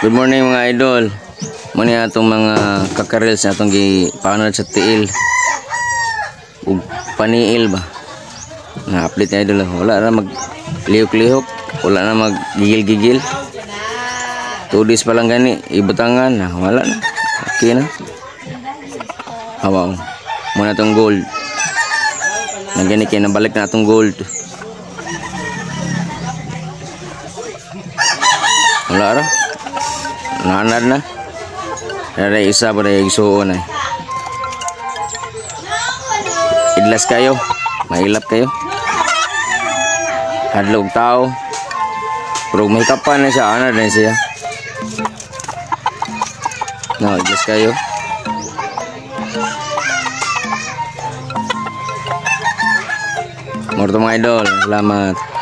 Good morning mga idol. Muna atong mga kakarils na atong gipanod sa tiil ug paniil ba. Na update na idol. Wala na mag lihok-lihok, wala na mag gigil-gigil. 2 days pa lang gani ibutangan na wala na. Okay na. Hawaw. Muna atong gold. Nagani kay nabalik na atong gold. Wala ra. Nanad na. Ada isa pa rin isuon ay. Idlas kayo. Mahilap kayo. Hadlog tao. Pero may kapan na siya. Ano na siya. No, idlas kayo. Morto mga idol. Salamat.